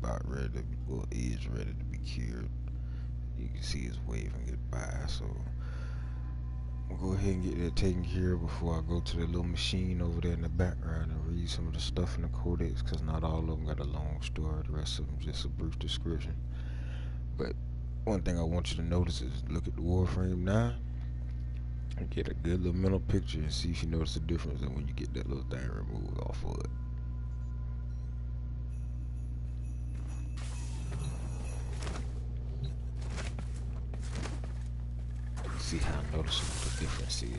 about ready to, well, is ready to be cured. You can see his wave and get by. So I'll go ahead and get that taken care of before I go to the little machine over there in the background and read some of the stuff in the codex, because not all of them got a long story. The rest of them just a brief description. But one thing I want you to notice is look at the Warframe 9 and get a good little mental picture and see if you notice the difference when you get that little thing removed off of it. See how noticeable the difference is.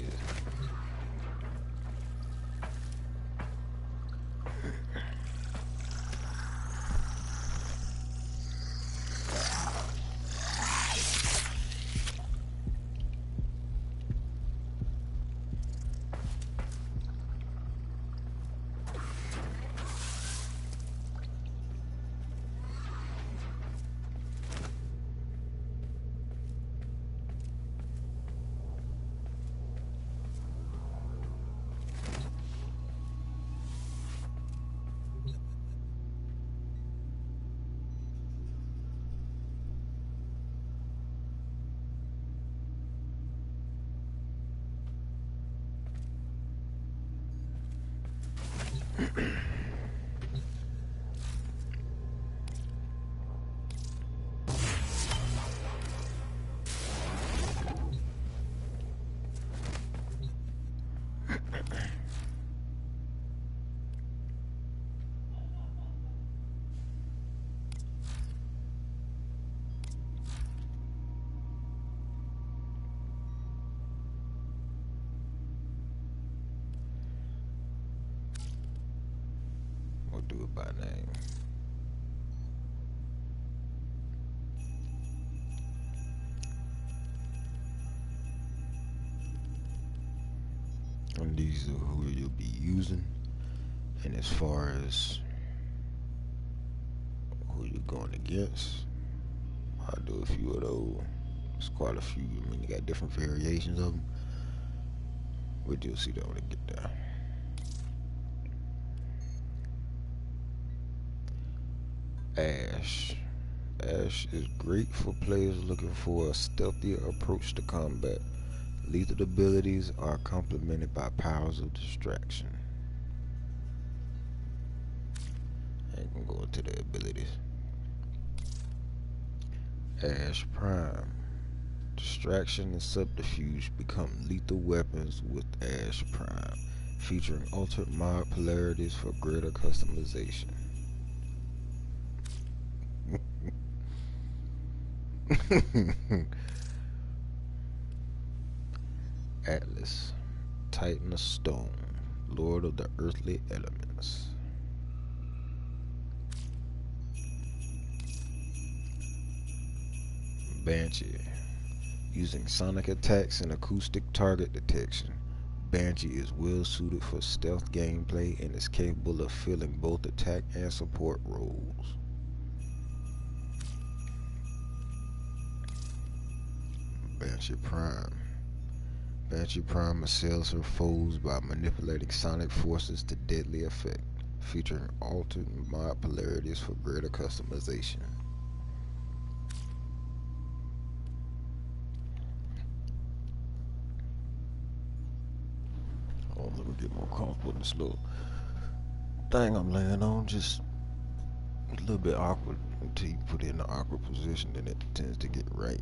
We'll do it by name. And these are who you'll be using. And as far as who you're going against, I'll do a few of those. It's quite a few. I mean, you got different variations of them. But you'll see that when I get there. Ash. Ash is great for players looking for a stealthier approach to combat. Lethal abilities are complemented by powers of distraction. I ain't gonna go into the abilities. Ash Prime. Distraction and subterfuge become lethal weapons with Ash Prime, featuring altered mod polarities for greater customization. Atlas, Titan of Stone, Lord of the Earthly Elements. Banshee, using sonic attacks and acoustic target detection. Banshee is well suited for stealth gameplay and is capable of filling both attack and support roles. Banshee Prime. Banshee Prime assails her foes by manipulating sonic forces to deadly effect, featuring altered mod polarities for greater customization. Oh, let me get more comfortable with this little thing I'm laying on. Just a little bit awkward until you put it in an awkward position, then it tends to get right.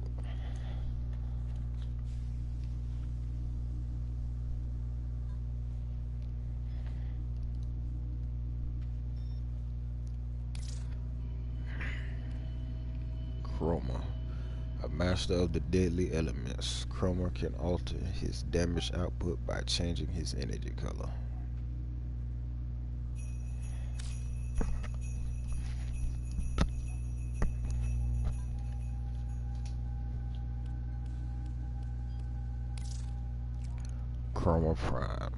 Chroma. A master of the deadly elements, Chroma can alter his damage output by changing his energy color. Chroma Prime.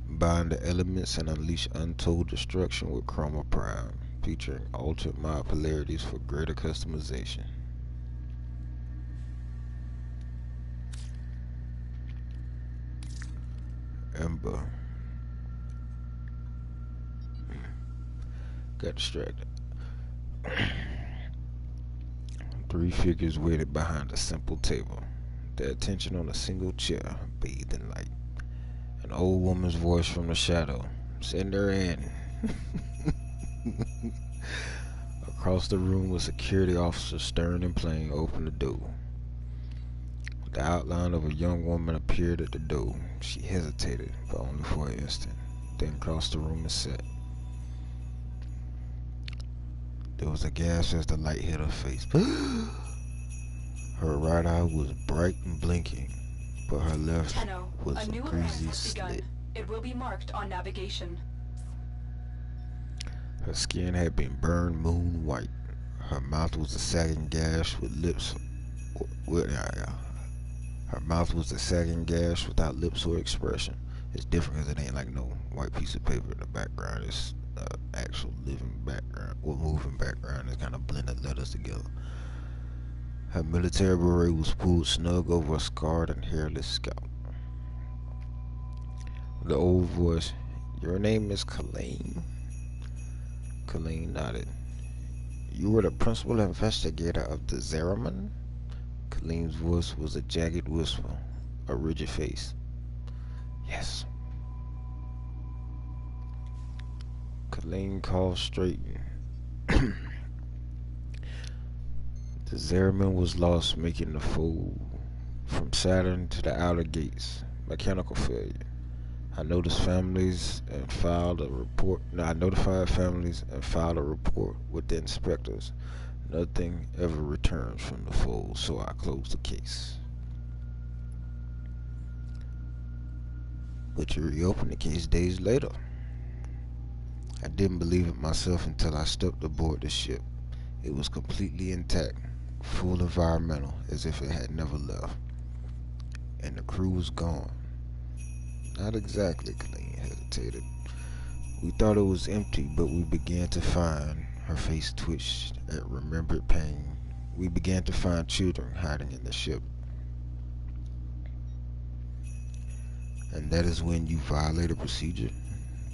Bind the elements and unleash untold destruction with Chroma Prime, featuring altered mod polarities for greater customization. Ember. Got distracted. Three figures waited behind a simple table, their attention on a single chair, bathed in light. An old woman's voice from the shadow. Send her in. Across the room, a security officer, stern and plain, opened the door. The outline of a young woman appeared at the door. She hesitated, but only for an instant, then crossed the room and sat. There was a gasp as the light hit her face. Her right eye was bright and blinking, but her left was a greasy slit. It will be marked on navigation. Her skin had been burned moon white. Her mouth was a sagging gash with lips. Her mouth was a sagging gash without lips or expression. It's different because it ain't like no white piece of paper in the background. It's actual living background or moving background. It kind of blended letters together. Her military beret was pulled snug over a scarred and hairless scalp. The old voice, "Your name is Colleen?" Colleen nodded. "You were the principal investigator of the Zeraman?" Colleen's voice was a jagged whisper, a rigid face. "Yes." Colleen called straight. The Zeraman was lost making the fold from Saturn to the outer gates. Mechanical failure. I notified families and filed a report with the inspectors. Nothing ever returns from the fold, so I closed the case. But you reopened the case days later. I didn't believe it myself until I stepped aboard the ship. It was completely intact, full environmental, as if it had never left. And the crew was gone. Not exactly, Colleen hesitated. We thought it was empty, but we began to find, her face twitched at remembered pain. We began to find children hiding in the ship. And that is when you violated procedure?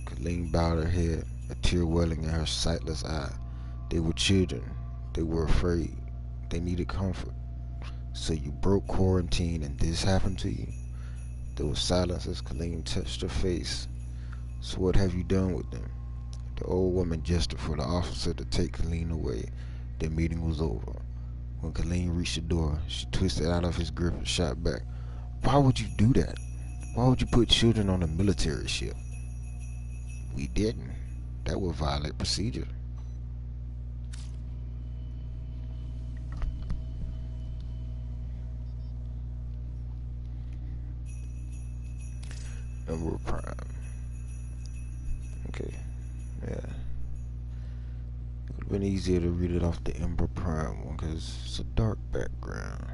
Colleen bowed her head, a tear welling in her sightless eye. They were children. They were afraid. They needed comfort. So you broke quarantine and this happened to you? There was silence as Colleen touched her face. So what have you done with them? The old woman gestured for the officer to take Colleen away. The meeting was over. When Colleen reached the door, she twisted out of his grip and shot back. Why would you do that? Why would you put children on a military ship? We didn't. That would violate procedure. Emperor Prime. Okay. Yeah. It would have been easier to read it off the Emperor Prime one because it's a dark background.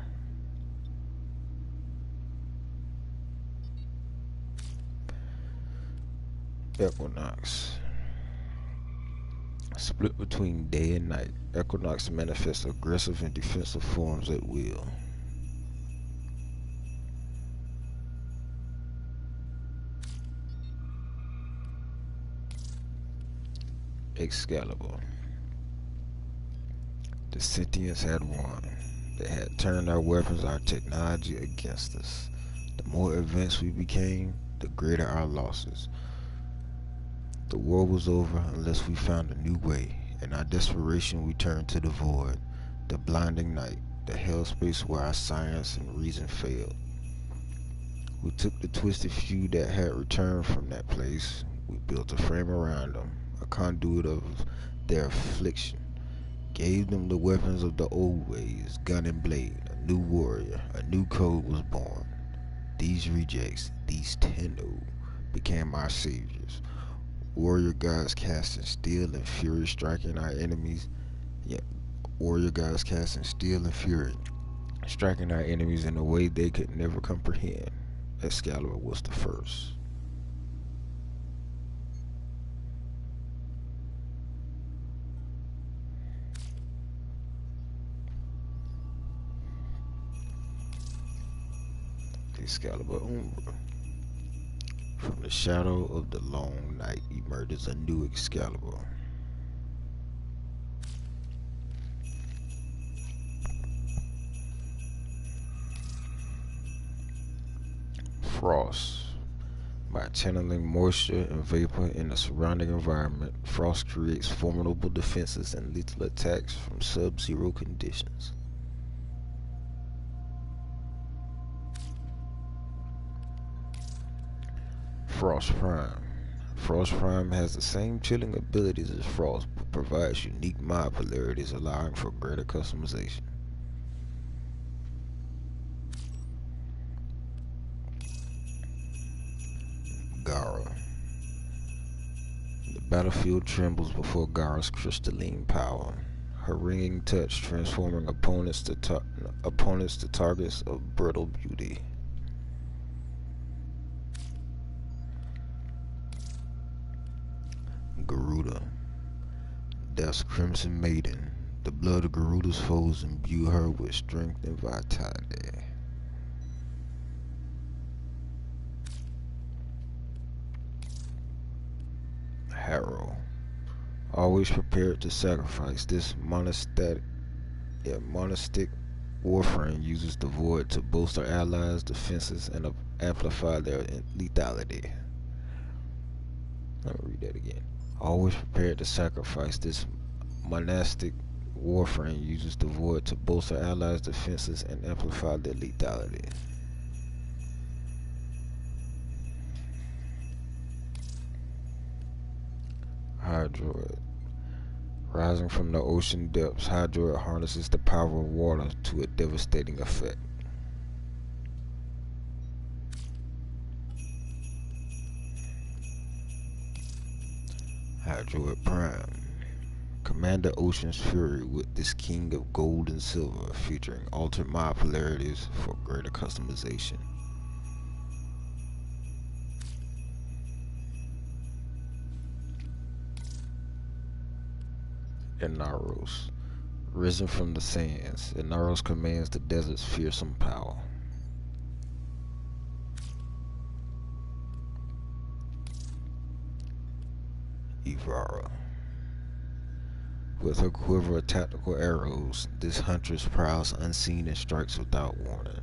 Equinox. Split between day and night, Equinox manifests aggressive and defensive forms at will. Excalibur. The sentients had won. They had turned our weapons, our technology against us. The more advanced we became, the greater our losses. The war was over unless we found a new way. In our desperation, we turned to the void, the blinding night, the hellspace where our science and reason failed. We took the twisted few that had returned from that place. We built a frame around them, a conduit of their affliction. Gave them the weapons of the old ways, gun and blade, a new warrior, a new code was born. These rejects, these Tenno, became our saviors. Warrior gods casting steel and fury, striking our enemies. Warrior gods casting steel and fury, striking our enemies in a way they could never comprehend. Excalibur was the first. Excalibur Umbra. From the shadow of the long night emerges a new Excalibur. Frost. By channeling moisture and vapor in the surrounding environment, frost creates formidable defenses and lethal attacks from sub-zero conditions. Frost Prime. Frost Prime has the same chilling abilities as Frost, but provides unique mod polarities allowing for greater customization. Gara. The battlefield trembles before Gara's crystalline power, her ringing touch transforming opponents to targets of brittle beauty. Garuda. Death's crimson maiden. The blood of Garuda's foes imbue her with strength and vitality. Harrow. Always prepared to sacrifice, this monastic Warframe uses the void to bolster allies' defenses and amplify their lethality. Let me read that again. Always prepared to sacrifice, this monastic Warframe uses the void to bolster allies' defenses and amplify their lethality. Hydroid. Rising from the ocean depths, Hydroid harnesses the power of water to a devastating effect. Hydroid Prime. Command the ocean's fury with this king of gold and silver, featuring altered mod polarities for greater customization. Inaros. Risen from the sands, Inaros commands the desert's fearsome power. Ivara. With her quiver of tactical arrows, this huntress prowls unseen and strikes without warning.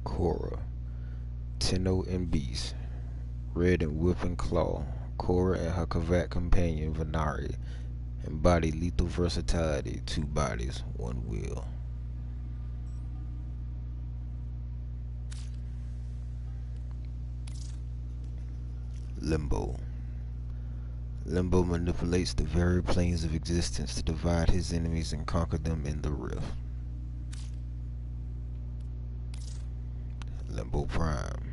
Korra. Tenno and Beast. Red and Whip and Claw, Korra and her Kavat companion Venari embody lethal versatility, two bodies, one will. Limbo. Limbo manipulates the very planes of existence to divide his enemies and conquer them in the rift. Limbo Prime.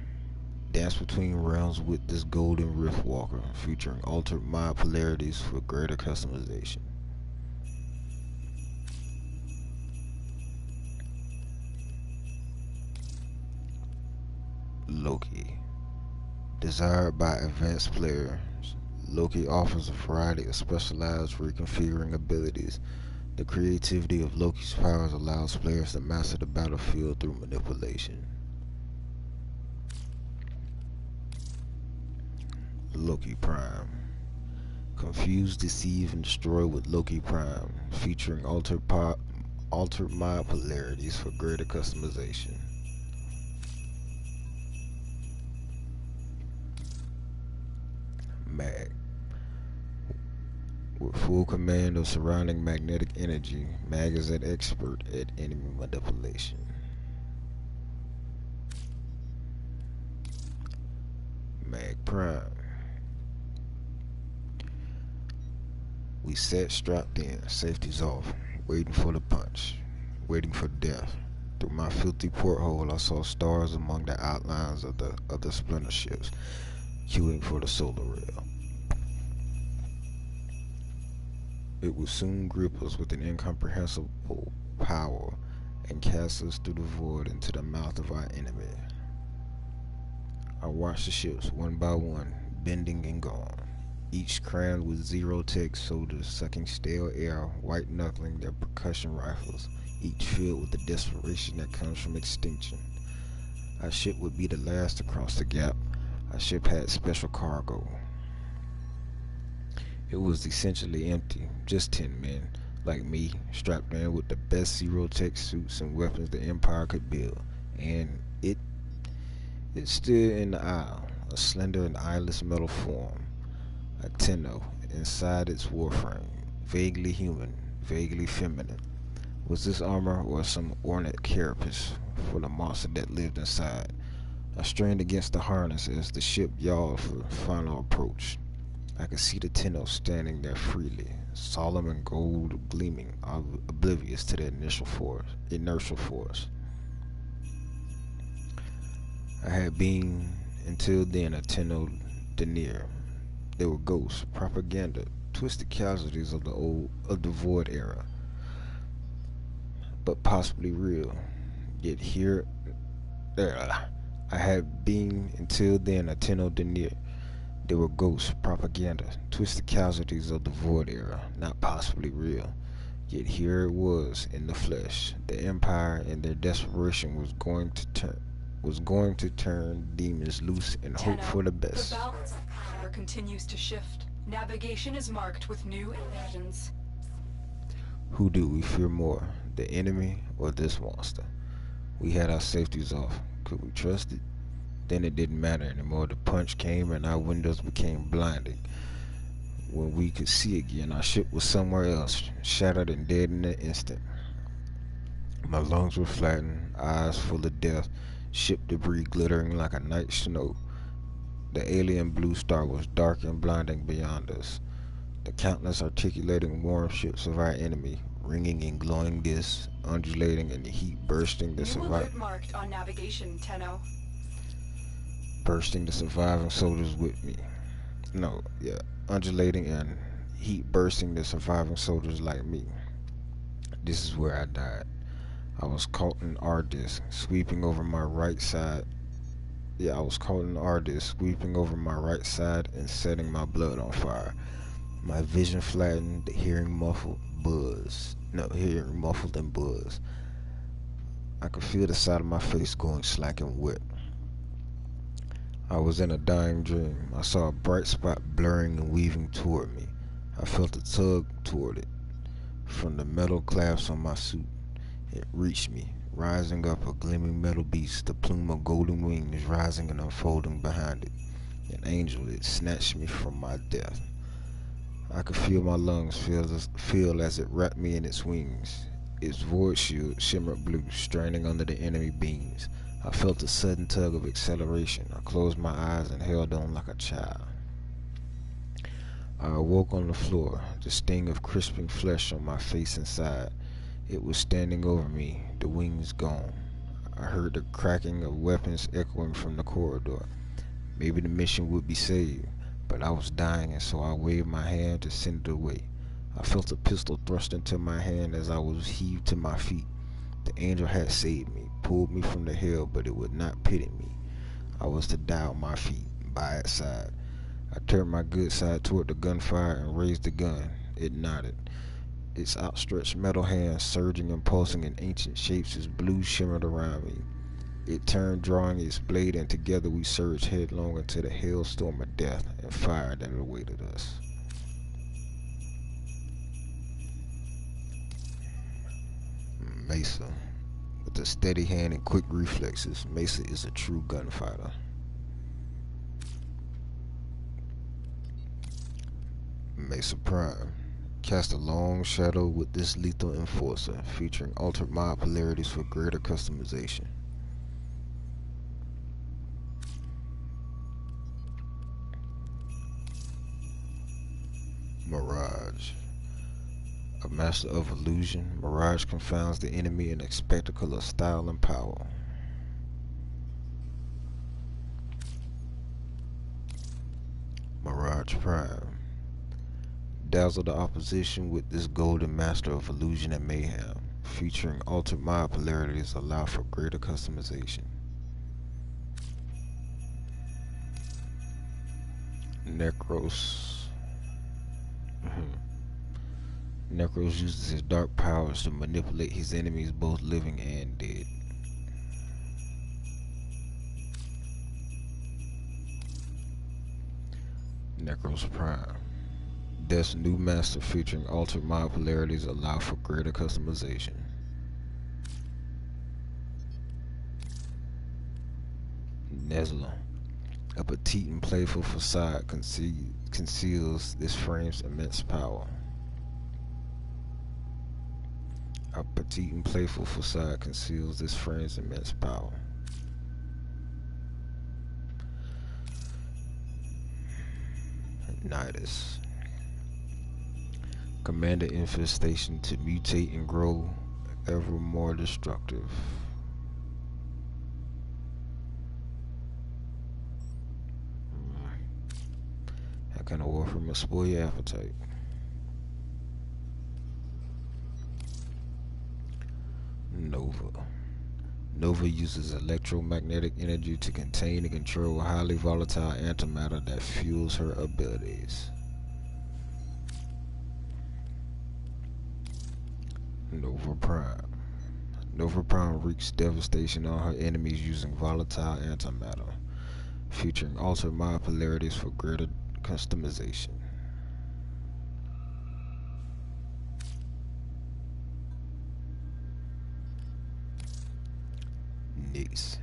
Dance between realms with this golden rift walker, featuring altered mod polarities for greater customization. Loki. Desired by advanced players, Loki offers a variety of specialized reconfiguring abilities. The creativity of Loki's powers allows players to master the battlefield through manipulation. Loki Prime. Confuse, deceive, and destroy with Loki Prime, featuring altered mod polarities for greater customization. Mag. With full command of surrounding magnetic energy, Mag is an expert at enemy manipulation. Mag Prime. We sat strapped in, safety's off, waiting for the punch, waiting for death. Through my filthy porthole I saw stars among the outlines of the other splinter ships, queuing for the solar rail. It would soon grip us with an incomprehensible power and cast us through the void into the mouth of our enemy. I watched the ships, one by one, bending and gone, each crammed with zero-tech soldiers sucking stale air, white-knuckling their percussion rifles, each filled with the desperation that comes from extinction. Our ship would be the last to cross the gap. Our ship had special cargo. It was essentially empty, just 10 men, like me, strapped in with the best zero-tech suits and weapons the Empire could build. And it stood in the aisle, a slender and eyeless metal form, a Tenno inside its warframe, vaguely human, vaguely feminine. Was this armor or some ornate carapace for the monster that lived inside? I strained against the harness as the ship yawed for final approach. I could see the Tenno standing there freely, solemn and gold gleaming, oblivious to the inertial force. I had been, until then, a Tenno denier. They were ghosts, propaganda, twisted casualties of the Void era, but possibly real. Yet here, there, I had been, until then, a Tenno denier. They were ghosts, propaganda, twisted casualties of the Void era, not possibly real. Yet here it was, in the flesh. The Empire, in their desperation, was going to turn demons loose and hope Tenno, for the the best. balance of power continues to shift. Navigation is marked with new invasions. Who do we fear more, the enemy or this monster? We had our safeties off. Could we trust it? Then it didn't matter anymore. The punch came and our windows became blinding. When we could see again, our ship was somewhere else, shattered and dead in an instant. My lungs were flattened, eyes full of death, ship debris glittering like a night snow. The alien blue star was dark and blinding beyond us. The countless articulating warm ships of our enemy, ringing in glowing discs, undulating in the heat, New alert marked on navigation, Tenno. bursting the surviving soldiers with me. No, yeah, undulating and heat bursting the surviving soldiers like me. This is where I died. I was caught in R-disc, sweeping over my right side. Yeah, I was caught in R-disc, sweeping over my right side and setting my blood on fire. My vision flattened, the hearing muffled buzz. No, hearing muffled and buzz. I could feel the side of my face going slack and wet. I was in a dying dream. I saw a bright spot blurring and weaving toward me. I felt a tug toward it. From the metal clasps on my suit, it reached me, rising up a gleaming metal beast, the plume of golden wings rising and unfolding behind it. An angel, it snatched me from my death. I could feel my lungs feel as it wrapped me in its wings. Its void shield shimmered blue, straining under the enemy beams. I felt a sudden tug of acceleration. I closed my eyes and held on like a child. I awoke on the floor, the sting of crisping flesh on my face and side. It was standing over me, the wings gone. I heard the cracking of weapons echoing from the corridor. Maybe the mission would be saved, but I was dying, and so I waved my hand to send it away. I felt a pistol thrust into my hand as I was heaved to my feet. The angel had saved me, pulled me from the hell, but it would not pity me. I was to die on my feet, by its side. I turned my good side toward the gunfire and raised the gun. It nodded. Its outstretched metal hand surging and pulsing in ancient shapes as blue shimmered around me. It turned, drawing its blade, and together we surged headlong into the hailstorm of death and fire that awaited us. Mesa. With a steady hand and quick reflexes, Mesa is a true gunfighter. Mesa Prime. Cast a long shadow with this lethal enforcer, featuring altered mod polarities for greater customization. Mirage. A master of illusion, Mirage confounds the enemy in a spectacle of style and power. Mirage Prime. Dazzle the opposition with this golden master of illusion and mayhem, featuring altered mod polarities allow for greater customization. Necros. Necros uses his dark powers to manipulate his enemies, both living and dead. Necros Prime. This new master featuring altered mind polarities allow for greater customization. Nesla. A petite and playful facade conceals this frame's immense power. A petite and playful facade conceals this frame's immense power. Nidus. Command the infestation to mutate and grow ever more destructive. That kind of Warframe will spoil your appetite. Nova. Nova uses electromagnetic energy to contain and control highly volatile antimatter that fuels her abilities. Nova Prime. Nova Prime wreaks devastation on her enemies using volatile antimatter, featuring altered mind polarities for greater customization. Nyx.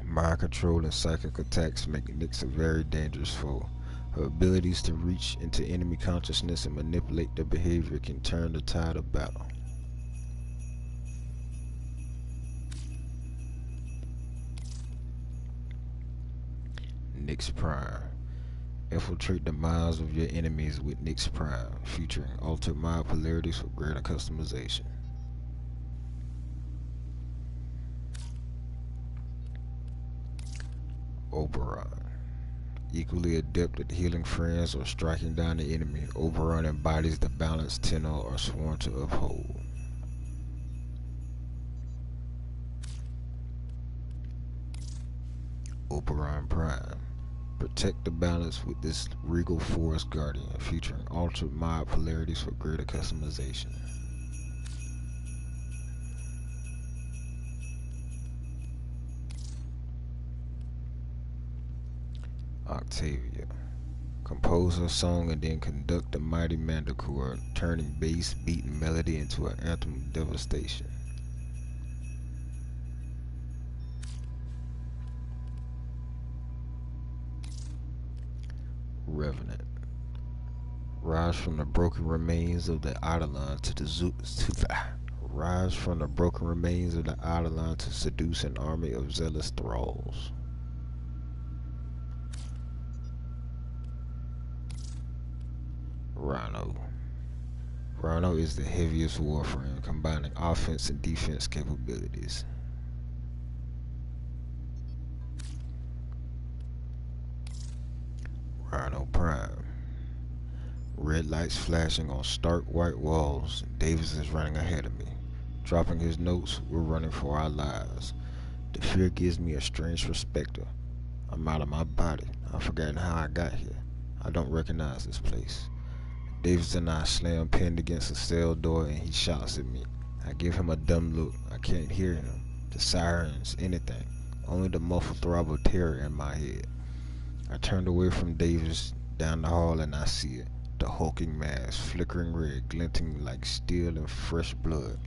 Mind control and psychic attacks make Nyx a very dangerous foe. Her abilities to reach into enemy consciousness and manipulate their behavior can turn the tide of battle. Nyx Prime. Infiltrate the minds of your enemies with Nyx Prime, featuring altered mind polarities for greater customization. Oberon. Equally adept at healing friends or striking down the enemy, Oberon embodies the balance Tenno are sworn to uphold. Oberon Prime. Protect the balance with this regal forest guardian, featuring altered mind polarities for greater customization. Octavia. Compose her song and then conduct the mighty Manticore, turning bass, beat, and melody into an anthem of devastation. Revenant. Rise from the broken remains of the Eidolon rise from the broken remains of the Eidolon to seduce an army of zealous thralls. Rhino. Rhino is the heaviest Warframe, combining offense and defense capabilities. Rhino Prime. Red lights flashing on stark white walls. Davis is running ahead of me. Dropping his notes, we're running for our lives. The fear gives me a strange perspective. I'm out of my body. I've forgotten how I got here. I don't recognize this place. Davis and I slam pinned against a cell door and he shouts at me. I give him a dumb look. I can't hear him. The sirens, anything. Only the muffled throb of terror in my head. I turned away from Davis down the hall and I see it. The hulking mass, flickering red, glinting like steel and fresh blood.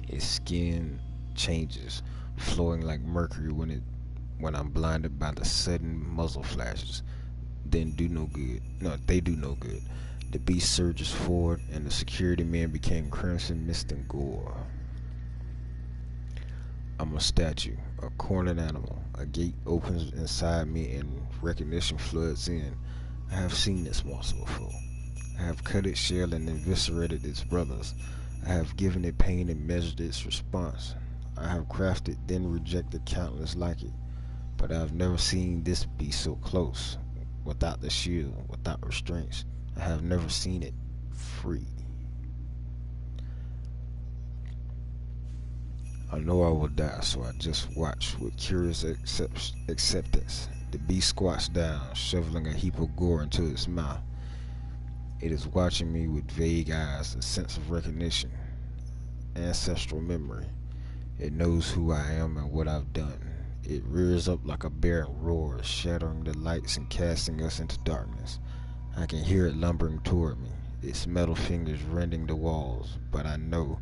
Its skin changes, flowing like mercury when I'm blinded by the sudden muzzle flashes. They do no good. The beast surges forward, and the security men became crimson mist and gore. I'm a statue, a cornered animal. A gate opens inside me, and recognition floods in. I have seen this monster before. I have cut its shell and eviscerated its brothers. I have given it pain and measured its response. I have crafted, then rejected countless like it. But I have never seen this beast so close, without the shield, without restraints. I have never seen it free. I know I will die, so I just watch with curious acceptance. The beast squats down, shoveling a heap of gore into its mouth. It is watching me with vague eyes, a sense of recognition, ancestral memory. It knows who I am and what I've done. It rears up like a bear and roars, shattering the lights and casting us into darkness. I can hear it lumbering toward me, its metal fingers rending the walls, but I know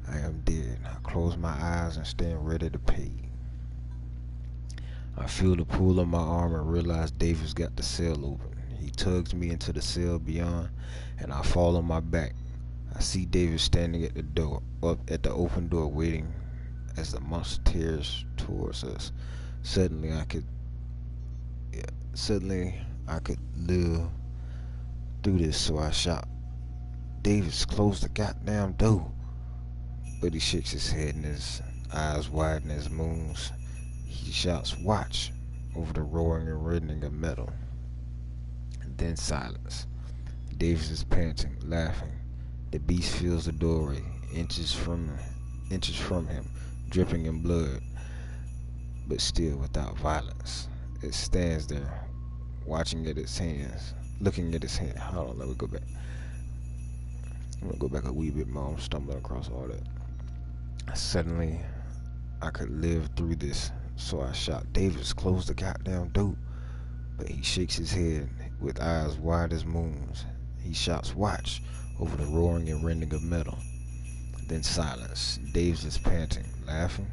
I am dead. I close my eyes and stand ready to pay. I feel the pull on my arm and realize Davis got the cell open. He tugs me into the cell beyond, and I fall on my back. I see Davis standing at the door, up at the open door, waiting as the monster tears towards us. Suddenly, I could, yeah, suddenly I could live through this, so I shout, "Davis, close the goddamn door!" But he shakes his head and his eyes widen as moons. He shouts, "Watch!" over the roaring and rending of metal. And then silence. Davis is panting, laughing. The beast fills the doorway, inches from him, dripping in blood, but still without violence. It stands there, watching at its hands, looking at its hand. Hold on, let me go back. I'm gonna go back a wee bit more. I'm stumbling across all that. Suddenly, I could live through this, so I shout, "Davis, close the goddamn door!" But he shakes his head with eyes wide as moons. He shouts, "Watch!" over the roaring and rending of metal. Then silence. Davis is panting, laughing.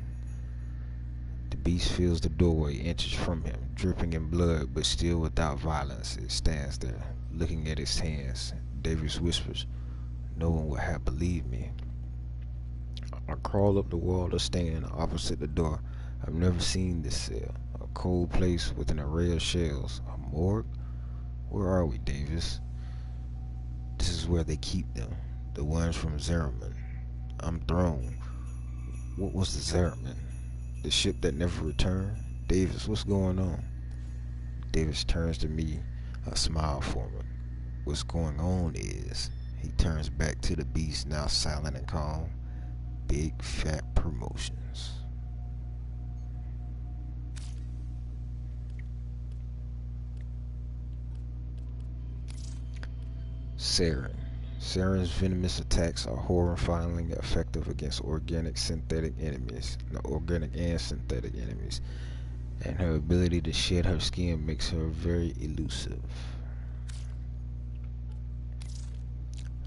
The beast fills the doorway, inches from him, dripping in blood, but still without violence. It stands there, looking at its hands. Davis whispers, "No one would have believed me." I crawl up the wall to stand opposite the door. I've never seen this cell. A cold place with an array of shells. A morgue? Where are we, Davis? This is where they keep them. The ones from Zeraman. I'm thrown. What was the Zeraman? The ship that never returned? Davis, what's going on? Davis turns to me, a smile forming. What's going on is, he turns back to the beast, now silent and calm. Big fat promotions. Sarin. Sarin's venomous attacks are horrifyingly effective against organic and synthetic enemies, and her ability to shed her skin makes her very elusive.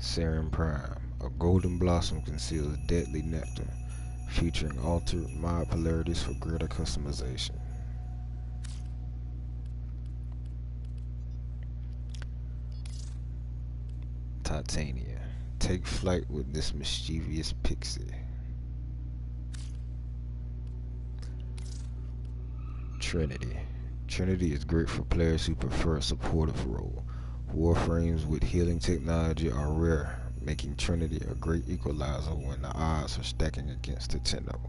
Sarin Prime. A golden blossom conceals deadly nectar, featuring altered mod polarities for greater customization. Titania. Take flight with this mischievous pixie. Trinity. Trinity is great for players who prefer a supportive role. Warframes with healing technology are rare, making Trinity a great equalizer when the odds are stacking against the Tenno.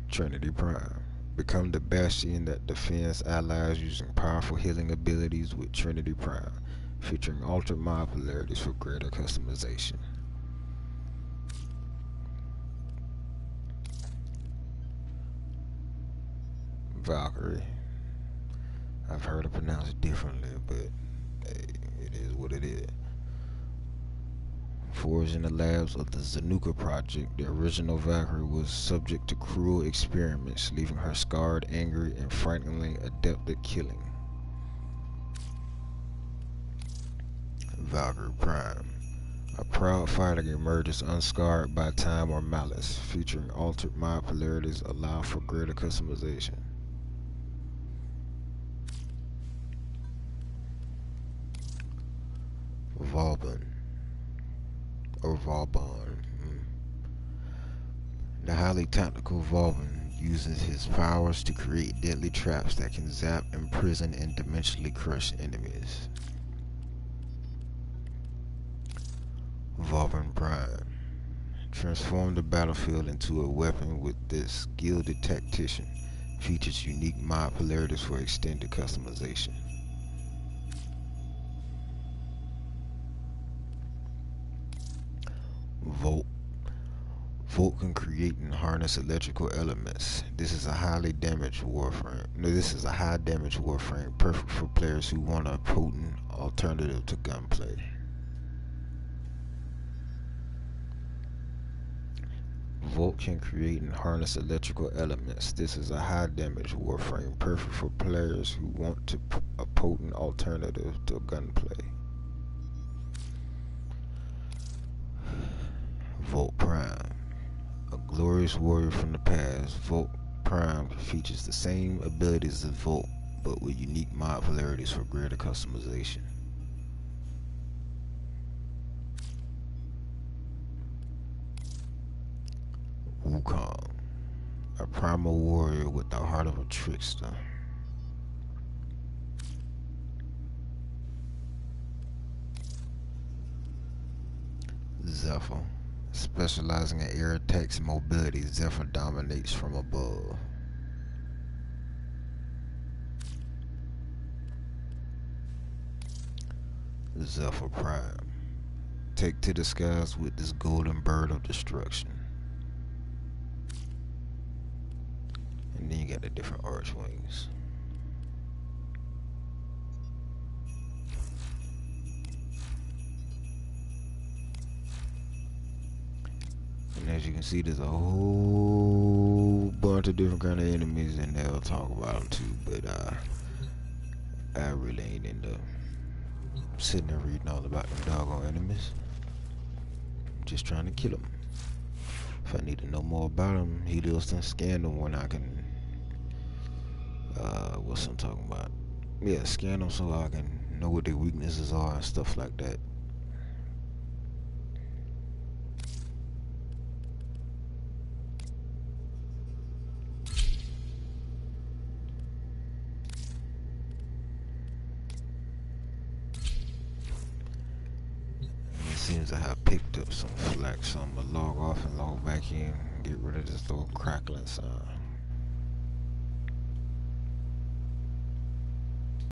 Trinity Prime. Become the bastion that defends allies using powerful healing abilities with Trinity Prime, featuring altered mod polarities for greater customization. Valkyrie. I've heard it pronounced differently, but hey, it is what it is. Forged in the labs of the Zanuka Project, the original Valkyrie was subject to cruel experiments, leaving her scarred, angry, and frighteningly adept at killing. Valkyrie Prime. A proud fighter emerges unscarred by time or malice, featuring altered mod polarities allow for greater customization. Vauban. Or Vauban. The highly tactical Vauban uses his powers to create deadly traps that can zap, imprison, and dimensionally crush enemies. Vauban Prime. Transform the battlefield into a weapon with this gilded tactician. Features unique mod polarities for extended customization. Volt. Volt can create and harness electrical elements. This is a high damage warframe, perfect for players who want a potent alternative to gunplay. Volt can create and harness electrical elements. This is a high damage warframe, perfect for players who want a potent alternative to gunplay. Volt Prime. A glorious warrior from the past, Volt Prime features the same abilities as Volt, but with unique mod polarities for greater customization. Wukong. A primal warrior with the heart of a trickster. Zephyr. Specializing in air attacks and mobility, Zephyr dominates from above. Zephyr Prime. Take to the skies with this golden bird of destruction. And then you got the different arch wings. And as you can see, there's a whole bunch of different kind of enemies, and they'll talk about them too. But I really ain't into sitting there reading all about them doggone enemies. I'm just trying to kill them. If I need to know more about them, Helios done scan them when I can. What's I'm talking about? Yeah, scan them so I can know what their weaknesses are and stuff like that. Seems I have picked up some flack, so I'm gonna log off and log back in and get rid of this little crackling sound.